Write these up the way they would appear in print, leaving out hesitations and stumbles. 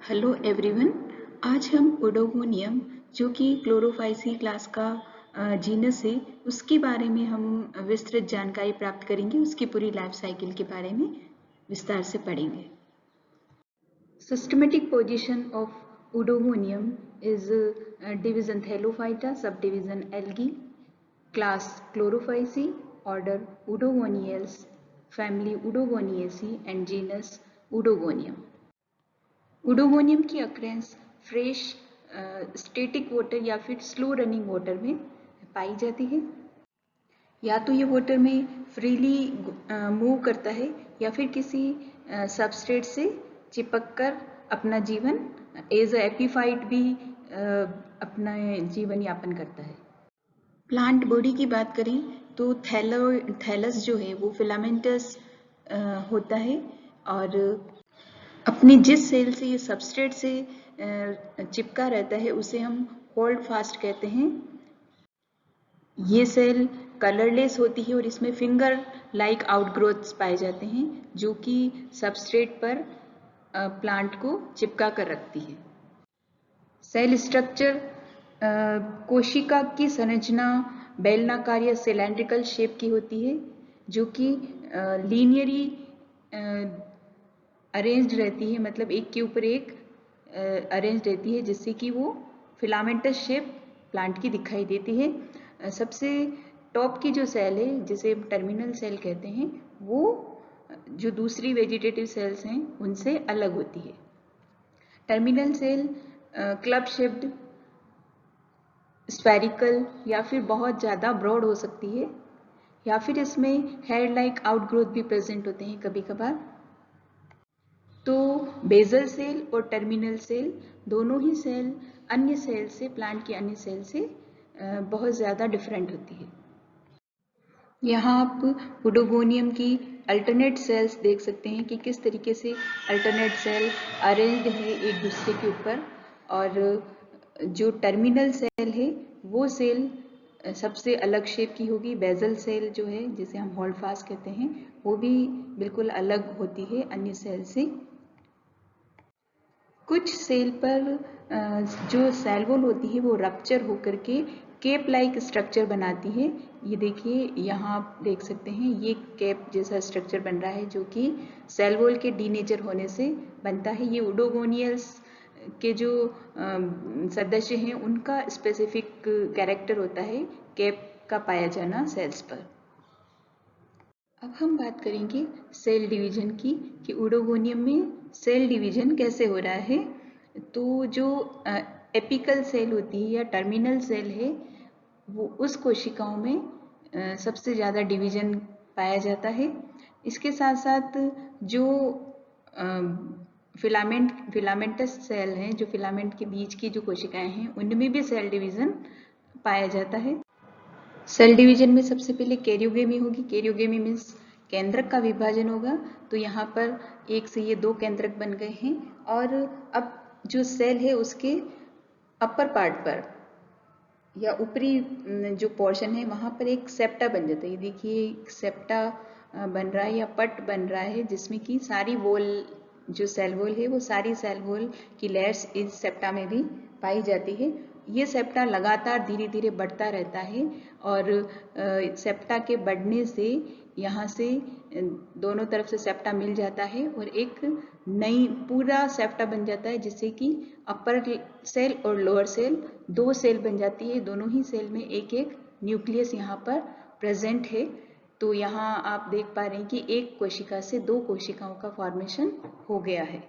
Hello everyone. आज हम Oedogonium जो कि क्लोरोफाइसी क्लास का जीनस है उसके बारे में हम विस्तृत जानकारी प्राप्त करेंगे। उसकी पूरी लाइफ साइकिल के बारे में विस्तार से पढ़ेंगे। Systematic position of Oedogonium is division Thallophyta, sub division algae, class Chlorophyceae, order Oedogoniales, family Oedogoniaceae and genus Oedogonium. Oedogonium की अक्रेंस फ्रेश स्टेटिक वाटर या फिर स्लो रनिंग वाटर में पाई जाती है। या तो ये वाटर में फ्रीली मूव करता है या फिर किसी सबस्ट्रेट से चिपक कर अपना जीवन एज अ एपीफाइट भी अपना जीवन यापन करता है। प्लांट बॉडी की बात करें तो थैलस जो है वो फिलामेंटस होता है और अपने जिस सेल से ये सबस्ट्रेट से चिपका रहता है उसे हम होल्ड फास्ट कहते हैं। ये सेल कलरलेस होती है और इसमें फिंगर लाइक आउटग्रोथ्स पाए जाते हैं जो कि सबस्ट्रेट पर प्लांट को चिपका कर रखती है। सेल स्ट्रक्चर कोशिका की संरचना बेलनाकार या सिलेंड्रिकल शेप की होती है जो कि लीनियरी अरेंज्ड रहती है, मतलब एक के ऊपर एक अरेंज रहती है जिससे कि वो फिलामेंटस शेप प्लांट की दिखाई देती है। सबसे टॉप की जो सेल है जिसे टर्मिनल सेल कहते हैं वो जो दूसरी वेजिटेटिव सेल्स हैं उनसे अलग होती है। Terminal cell club shaped, spherical या फिर बहुत ज़्यादा ब्रॉड हो सकती है या फिर इसमें हेयर लाइक आउटग्रोथ भी प्रेजेंट होते हैं कभी कभार। तो बेसल सेल और टर्मिनल सेल दोनों ही सेल अन्य सेल से, प्लांट की अन्य सेल से बहुत ज़्यादा डिफरेंट होती है। यहाँ आप ओडोगोनियम की अल्टरनेट सेल्स देख सकते हैं कि किस तरीके से अल्टरनेट सेल अरेंज्ड है एक दूसरे के ऊपर। और जो टर्मिनल सेल है वो सेल सबसे अलग शेप की होगी। बेसल सेल जो है जिसे हम होल्ड फास्ट कहते हैं वो भी बिल्कुल अलग होती है अन्य सेल से। कुछ सेल पर जो सेल वॉल होती है वो रप्चर होकर के केप लाइक स्ट्रक्चर बनाती है। ये देखिए, यहाँ आप देख सकते हैं ये केप जैसा स्ट्रक्चर बन रहा है जो कि सेल वॉल के डीनेचर होने से बनता है। ये ओडोगोनियल्स के जो सदस्य हैं उनका स्पेसिफिक कैरेक्टर होता है केप का पाया जाना सेल्स पर। अब हम बात करेंगे सेल डिवीजन की कि ओडोगोनियम में सेल डिवीजन कैसे हो रहा है। तो जो एपिकल सेल होती है या टर्मिनल सेल है वो उस कोशिकाओं में सबसे ज़्यादा डिवीजन पाया जाता है। इसके साथ साथ जो फिलामेंटस सेल हैं, जो फिलामेंट के बीच की जो कोशिकाएं हैं उनमें भी सेल डिवीजन पाया जाता है। सेल डिवीजन में सबसे पहले कैरियोगेमी होगी। कैरियोगेमी मीन्स केंद्रक का विभाजन होगा। तो यहाँ पर एक से ये दो केंद्रक बन गए हैं और अब जो सेल है उसके अपर पार्ट पर या ऊपरी जो पोर्शन है वहाँ पर एक सेप्टा बन जाता है। ये देखिए एक सेप्टा बन रहा है या पट बन रहा है जिसमें कि सारी वॉल, जो सेल वॉल है वो सारी सेल वॉल की लेयर्स इस सेप्टा में भी पाई जाती है। ये सेप्टा लगातार धीरे धीरे बढ़ता रहता है और सेप्टा के बढ़ने से यहाँ से दोनों तरफ से सेप्टा मिल जाता है और एक नई पूरा सेप्टा बन जाता है जिससे कि अपर सेल और लोअर सेल दो सेल बन जाती है। दोनों ही सेल में एक एक न्यूक्लियस यहाँ पर प्रेजेंट है। तो यहाँ आप देख पा रहे हैं कि एक कोशिका से दो कोशिकाओं का फॉर्मेशन हो गया है।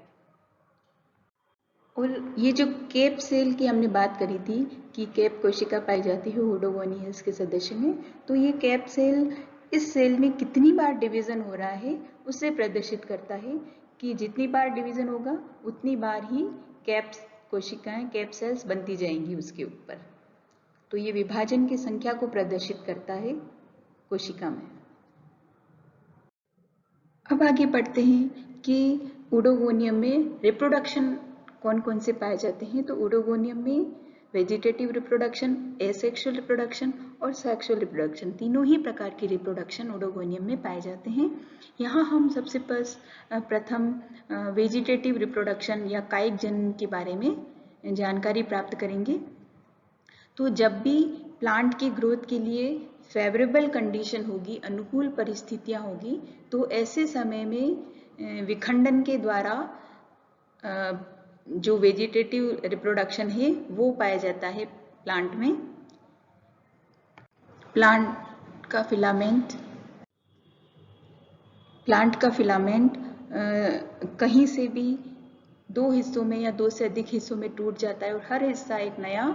और ये जो केप सेल की हमने बात करी थी कि केप कोशिका पाई जाती है ओडोगोनियल्स के सदस्य में, तो ये केप सेल इस सेल में कितनी बार डिवीजन हो रहा है उसे प्रदर्शित करता है कि जितनी बार डिवीजन होगा उतनी बार ही कैप कोशिकाएं, कैप सेल्स बनती जाएंगी उसके ऊपर। तो ये विभाजन की संख्या को प्रदर्शित करता है कोशिका में। अब आगे बढ़ते हैं कि ओडोगोनियम में रिप्रोडक्शन कौन कौन से पाए जाते हैं। तो ओडोगोनियम में वेजिटेटिव रिप्रोडक्शन, एसेक्सुअल रिप्रोडक्शन और सेक्सुअल रिप्रोडक्शन, तीनों ही प्रकार की रिप्रोडक्शन ओडोगोनियम में पाए जाते हैं। यहाँ हम सबसे प्रथम वेजिटेटिव रिप्रोडक्शन या कायिक जनन के बारे में जानकारी प्राप्त करेंगे। तो जब भी प्लांट की ग्रोथ के लिए फेवरेबल कंडीशन होगी, अनुकूल परिस्थितियां होगी, तो ऐसे समय में विखंडन के द्वारा जो वेजिटेटिव रिप्रोडक्शन है वो पाया जाता है प्लांट में। प्लांट का फिलामेंट कहीं से भी दो हिस्सों में या दो से अधिक हिस्सों में टूट जाता है और हर हिस्सा एक नया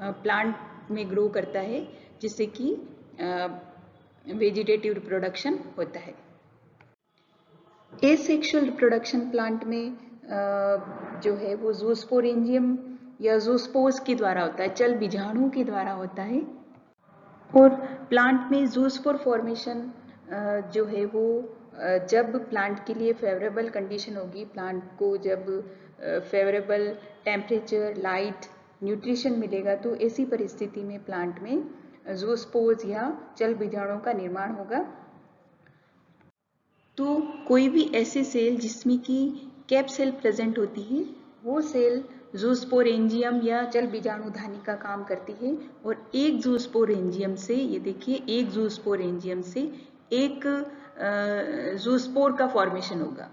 प्लांट में ग्रो करता है, जिससे कि वेजिटेटिव रिप्रोडक्शन होता है। एसेक्सुअल रिप्रोडक्शन प्लांट में जो है वो ज़ूस्पोरेंजियम या ज़ूस्पोर्स के द्वारा होता है, चल बीजाणु के द्वारा होता है। और प्लांट में ज़ूस्पोर फॉर्मेशन जो है वो जब प्लांट के लिए फेवरेबल कंडीशन होगी, प्लांट को जब फेवरेबल टेम्परेचर, लाइट, न्यूट्रिशन मिलेगा, तो ऐसी परिस्थिति में प्लांट में ज़ूस्पोर्स या चल बीजाणुओं का निर्माण होगा। तो कोई भी ऐसे सेल जिसमें कि कैप सेल प्रेजेंट होती है, वो सेल ज़ूस्पोरेंजियम या चल बीजाणुधानी का काम करती है। और एक ज़ूस्पोरेंजियम से, ये देखिए, एक ज़ूस्पोरेंजियम से एक ज़ूस्पोर का फॉर्मेशन होगा।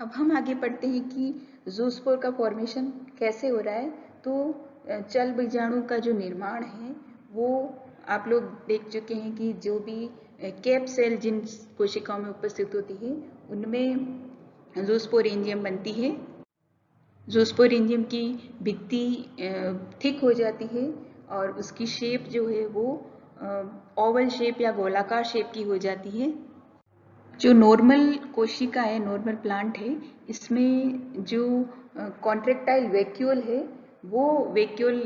अब हम आगे पढ़ते हैं कि ज़ूस्पोर का फॉर्मेशन कैसे हो रहा है। तो चल बीजाणु का जो निर्माण है वो आप लोग देख चुके हैं कि जो भी कैप सेल जिन कोशिकाओं में उपस्थित होती है उनमें ज़ूस्पोरेंजियम बनती है। ज़ूस्पोरेंजियम की भित्ति थिक हो जाती है और उसकी शेप जो है वो ओवल शेप या गोलाकार शेप की हो जाती है। जो नॉर्मल कोशिका है, नॉर्मल प्लांट है, इसमें जो कॉन्ट्रेक्टाइल वैक्यूल है वो वैक्यूल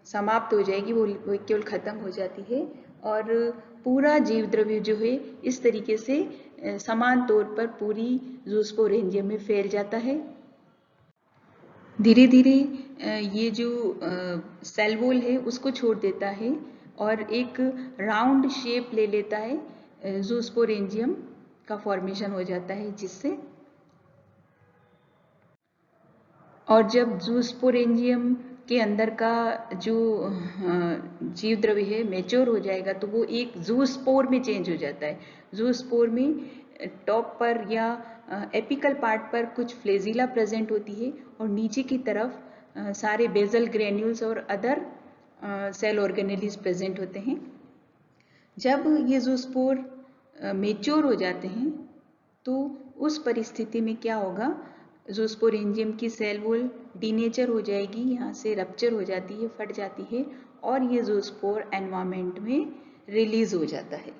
समाप्त हो जाएगी, वो वैक्यूल खत्म हो जाती है और पूरा जीव द्रव्य जो है इस तरीके से समान तौर पर पूरी ज़ूस्पोरेंजियम में फैल जाता है। धीरे धीरे ये जो सेल वॉल है उसको छोड़ देता है और एक राउंड शेप ले लेता है, ज़ूस्पोरेंजियम का फॉर्मेशन हो जाता है जिससे। और जब ज़ूस्पोरेंजियम के अंदर का जो जीव द्रव्य है मैच्योर हो जाएगा तो वो एक ज़ूस्पोर में चेंज हो जाता है। ज़ूस्पोर में टॉप पर या एपिकल पार्ट पर कुछ फ्लेजिला प्रेजेंट होती है और नीचे की तरफ सारे बेसल ग्रेन्यूल्स और अदर सेल ऑर्गेनेलिस प्रेजेंट होते हैं। जब ये ज़ूस्पोर मैच्योर हो जाते हैं तो उस परिस्थिति में क्या होगा, ज़ूस्पोरेंजियम की सेल वॉल डीनेचर हो जाएगी, यहाँ से रप्चर हो जाती है, फट जाती है और ये ज़ूस्पोर एनवायरनमेंट में रिलीज हो जाता है।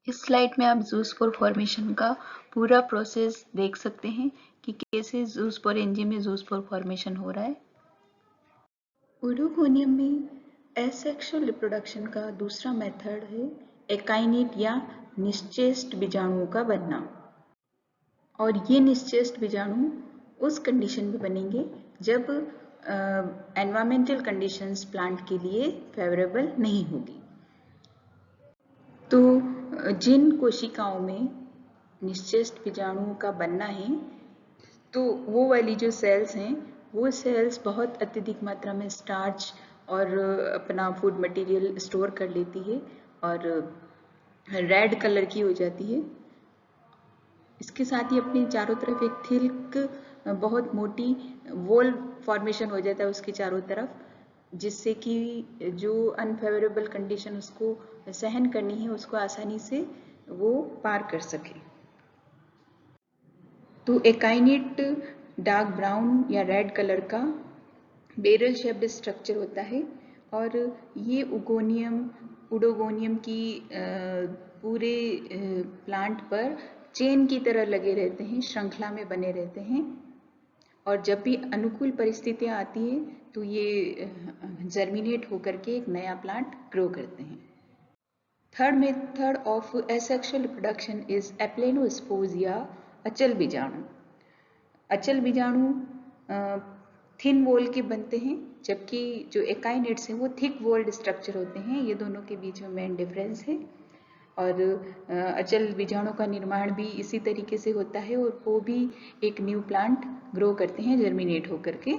इस स्लाइड में आप ज़ूस्पोर फॉर्मेशन का पूरा प्रोसेस देख सकते हैं कि कैसे ज़ूस्पोरेंजियम में ज़ूस्पोर फॉर्मेशन हो रहा है। ओडोगोनियम में एसेक्सुअल रिप्रोडक्शन का दूसरा मेथड है एकाइनेट या निश्चेष्ट बीजाणुओं का बनना। और ये निश्चेष्ट बीजाणु उस कंडीशन में बनेंगे जब एनवायरमेंटल कंडीशंस प्लांट के लिए फेवरेबल नहीं होगी। तो जिन कोशिकाओं में निश्चेष्ट बीजाणुओं का बनना है, तो वो वाली जो सेल्स हैं वो सेल्स बहुत अत्यधिक मात्रा में स्टार्च और अपना फूड मटेरियल स्टोर कर लेती है और रेड कलर की हो जाती है। इसके साथ ही अपने चारों तरफ एक थिक बहुत मोटी वॉल फॉर्मेशन हो जाता है उसके चारों तरफ, जिससे कि जो अनफेवरेबल कंडीशन उसको सहन करनी है उसको आसानी से वो पार कर सके। तो एकाइनेट डार्क ब्राउन या रेड कलर का बैरल शेप्ड स्ट्रक्चर होता है और ये ओडोगोनियम की पूरे प्लांट पर चेन की तरह लगे रहते हैं, श्रृंखला में बने रहते हैं और जब भी अनुकूल परिस्थितियां आती हैं तो ये जर्मिनेट होकर के एक नया प्लांट ग्रो करते हैं। Third method of asexual reproduction is aplanospores या अचल बीजाणु। अचल बीजाणु थिन वॉल के बनते हैं, जबकि जो एकाइनेट्स हैं वो थिक वॉल्ड स्ट्रक्चर होते हैं। ये दोनों के बीच में मेन डिफरेंस है। और अचल बीजाणु का निर्माण भी इसी तरीके से होता है और वो भी एक न्यू प्लांट ग्रो करते हैं जर्मिनेट होकर के।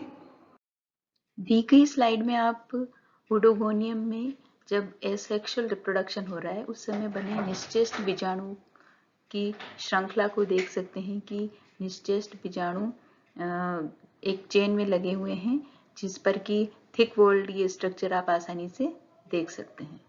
दी गई स्लाइड में आप ओडोगोनियम में जब एसेक्सुअल रिप्रोडक्शन हो रहा है उस समय बने निश्चेष्ट बीजाणु की श्रृंखला को देख सकते हैं कि निश्चेष्ट बीजाणु एक चेन में लगे हुए हैं, जिस पर कि थिक वॉल्ड ये स्ट्रक्चर आप आसानी से देख सकते हैं।